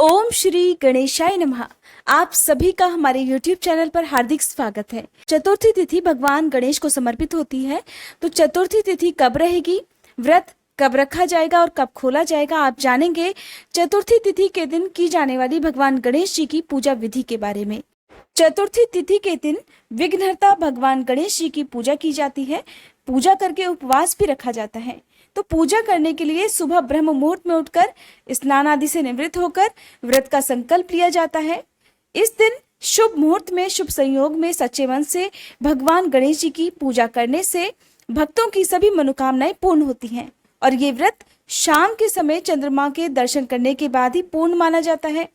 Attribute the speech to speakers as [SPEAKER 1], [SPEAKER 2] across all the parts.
[SPEAKER 1] ओम श्री गणेशाय नमः। आप सभी का हमारे YouTube चैनल पर हार्दिक स्वागत है। चतुर्थी तिथि भगवान गणेश को समर्पित होती है, तो चतुर्थी तिथि कब रहेगी, व्रत कब रखा जाएगा और कब खोला जाएगा, आप जानेंगे चतुर्थी तिथि के दिन की जाने वाली भगवान गणेश जी की पूजा विधि के बारे में। चतुर्थी तिथि के दिन विघ्नहर्ता भगवान गणेश जी की पूजा की जाती है। पूजा करके उपवास भी रखा जाता है। तो पूजा करने के लिए सुबह ब्रह्म मुहूर्त में उठकर स्नान आदि से निवृत्त होकर व्रत का संकल्प लिया जाता है। इस दिन शुभ मुहूर्त में शुभ संयोग में सच्चे मन से भगवान गणेश जी की पूजा करने से भक्तों की सभी मनोकामनाएं पूर्ण होती हैं और ये व्रत शाम के समय चंद्रमा के दर्शन करने के बाद ही पूर्ण माना जाता है।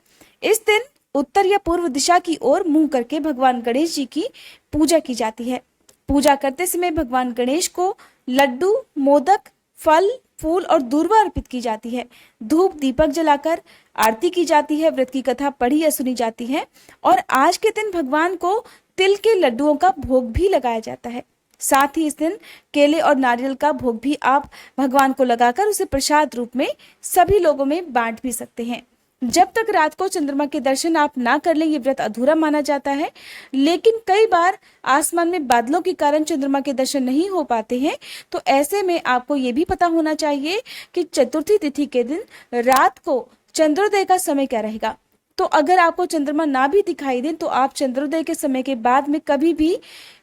[SPEAKER 1] इस दिन उत्तर या पूर्व दिशा की ओर मुंह करके भगवान गणेश जी की पूजा की जाती है। पूजा करते समय भगवान गणेश को लड्डू, मोदक, फल, फूल और दूर्वा अर्पित की जाती है। धूप दीपक जलाकर आरती की जाती है। व्रत की कथा पढ़ी या सुनी जाती है और आज के दिन भगवान को तिल के लड्डुओं का भोग भी लगाया जाता है। साथ ही इस दिन केले और नारियल का भोग भी आप भगवान को लगाकर उसे प्रसाद रूप में सभी लोगों में बांट भी सकते हैं। जब तक रात को चंद्रमा के दर्शन आप ना कर लें, ये व्रत अधूरा माना जाता है। लेकिन कई बार आसमान में बादलों के कारण चंद्रमा के दर्शन नहीं हो पाते हैं, तो ऐसे में आपको ये भी पता होना चाहिए कि चतुर्थी तिथि के दिन रात को चंद्रोदय का समय क्या रहेगा। तो अगर आपको चंद्रमा ना भी दिखाई दे तो आप चंद्रोदय के समय के बाद में कभी भी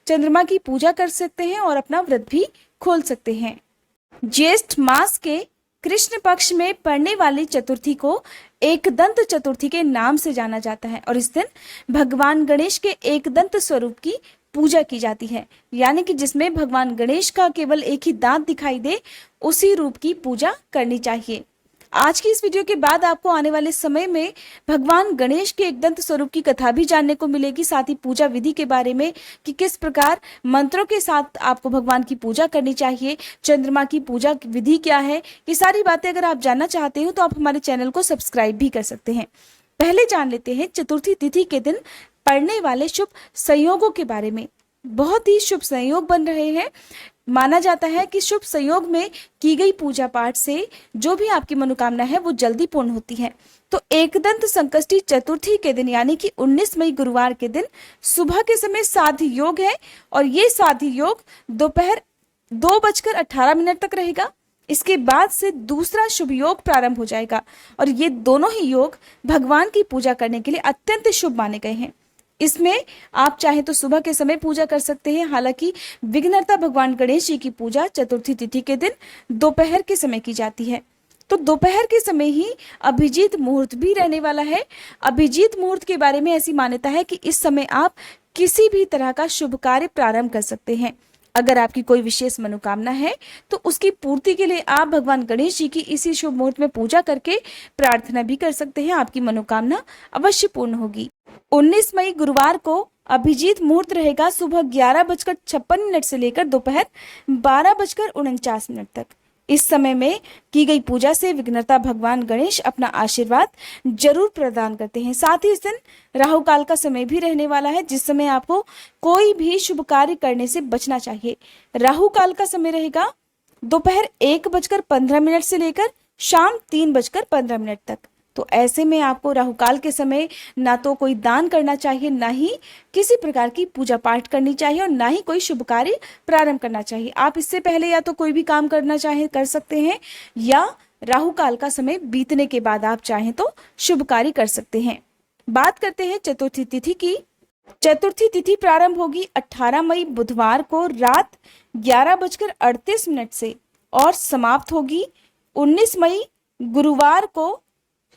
[SPEAKER 1] चंद्रमा की पूजा कर सकते हैं और अपना व्रत भी खोल सकते हैं। ज्येष्ठ मास के कृष्ण पक्ष में पड़ने वाली चतुर्थी को एकदंत चतुर्थी के नाम से जाना जाता है और इस दिन भगवान गणेश के एकदंत स्वरूप की पूजा की जाती है, यानी कि जिसमें भगवान गणेश का केवल एक ही दांत दिखाई दे, उसी रूप की पूजा करनी चाहिए। आज की इस वीडियो के बाद आपको आने वाले समय में भगवान गणेश के एकदंत स्वरूप की कथा भी जानने को मिलेगी, साथ ही पूजा विधि के बारे में कि किस प्रकार मंत्रों के साथ आपको भगवान की पूजा करनी चाहिए, चंद्रमा की पूजा विधि क्या है। ये सारी बातें अगर आप जानना चाहते हो तो आप हमारे चैनल को सब्सक्राइब भी कर सकते हैं। पहले जान लेते हैं चतुर्थी तिथि के दिन पड़ने वाले शुभ संयोगों के बारे में। बहुत ही शुभ संयोग बन रहे हैं। माना जाता है कि शुभ संयोग में की गई पूजा पाठ से जो भी आपकी मनोकामना है वो जल्दी पूर्ण होती है। तो एकदंत संकष्टी चतुर्थी के दिन यानी कि 19 मई गुरुवार के दिन सुबह के समय साध्य योग है और ये साध्य योग दोपहर 2:18 तक रहेगा। इसके बाद से दूसरा शुभ योग प्रारंभ हो जाएगा और ये दोनों ही योग भगवान की पूजा करने के लिए अत्यंत शुभ माने गए हैं। इसमें आप चाहे तो सुबह के समय पूजा कर सकते हैं। हालांकि विघ्नहर्ता भगवान गणेश जी की पूजा चतुर्थी तिथि के दिन दोपहर के समय की जाती है। तो दोपहर के समय ही अभिजीत मुहूर्त भी रहने वाला है। अभिजीत मुहूर्त के बारे में ऐसी मान्यता है कि इस समय आप किसी भी तरह का शुभ कार्य प्रारंभ कर सकते हैं। अगर आपकी कोई विशेष मनोकामना है तो उसकी पूर्ति के लिए आप भगवान गणेश जी की इसी शुभ मुहूर्त में पूजा करके प्रार्थना भी कर सकते हैं। आपकी मनोकामना अवश्य पूर्ण होगी। 19 मई गुरुवार को अभिजीत मुहूर्त रहेगा सुबह 11:56 से लेकर दोपहर 12:49 तक। इस समय में की गई पूजा से विघ्नहर्ता भगवान गणेश अपना आशीर्वाद जरूर प्रदान करते हैं। साथ ही इस दिन राहु काल का समय भी रहने वाला है, जिस समय आपको कोई भी शुभ कार्य करने से बचना चाहिए। राहु काल का समय रहेगा दोपहर 1:15 से लेकर शाम 3:15 तक। तो ऐसे में आपको राहु काल के समय ना तो कोई दान करना चाहिए, ना ही किसी प्रकार की पूजा पाठ करनी चाहिए और ना ही कोई शुभ कार्य प्रारंभ करना चाहिए। आप इससे पहले या तो कोई भी काम करना चाहे कर सकते हैं या राहु काल का समय बीतने के बाद आप चाहें तो शुभ कार्य कर सकते हैं। बात करते हैं चतुर्थी तिथि की। चतुर्थी तिथि प्रारंभ होगी 18 मई बुधवार को रात 11:38 से और समाप्त होगी 19 मई गुरुवार को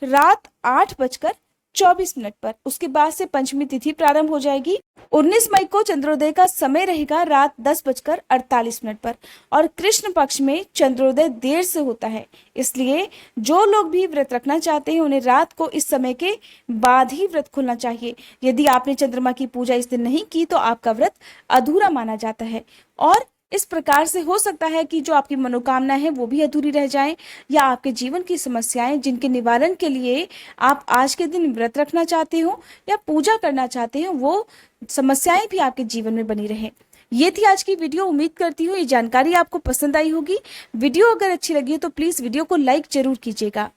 [SPEAKER 1] रात 8:24 पर। उसके बाद से पंचमी तिथि प्रारंभ हो जाएगी। 19 मई को चंद्रोदय का समय रहेगा रात 10:48 पर और कृष्ण पक्ष में चंद्रोदय देर से होता है, इसलिए जो लोग भी व्रत रखना चाहते हैं उन्हें रात को इस समय के बाद ही व्रत खोलना चाहिए। यदि आपने चंद्रमा की पूजा इस दिन नहीं की तो आपका व्रत अधूरा माना जाता है और इस प्रकार से हो सकता है कि जो आपकी मनोकामना है वो भी अधूरी रह जाए या आपके जीवन की समस्याएं जिनके निवारण के लिए आप आज के दिन व्रत रखना चाहते हो या पूजा करना चाहते हो वो समस्याएं भी आपके जीवन में बनी रहे। ये थी आज की वीडियो। उम्मीद करती हूँ ये जानकारी आपको पसंद आई होगी। वीडियो अगर अच्छी लगी है तो प्लीज वीडियो को लाइक जरूर कीजिएगा।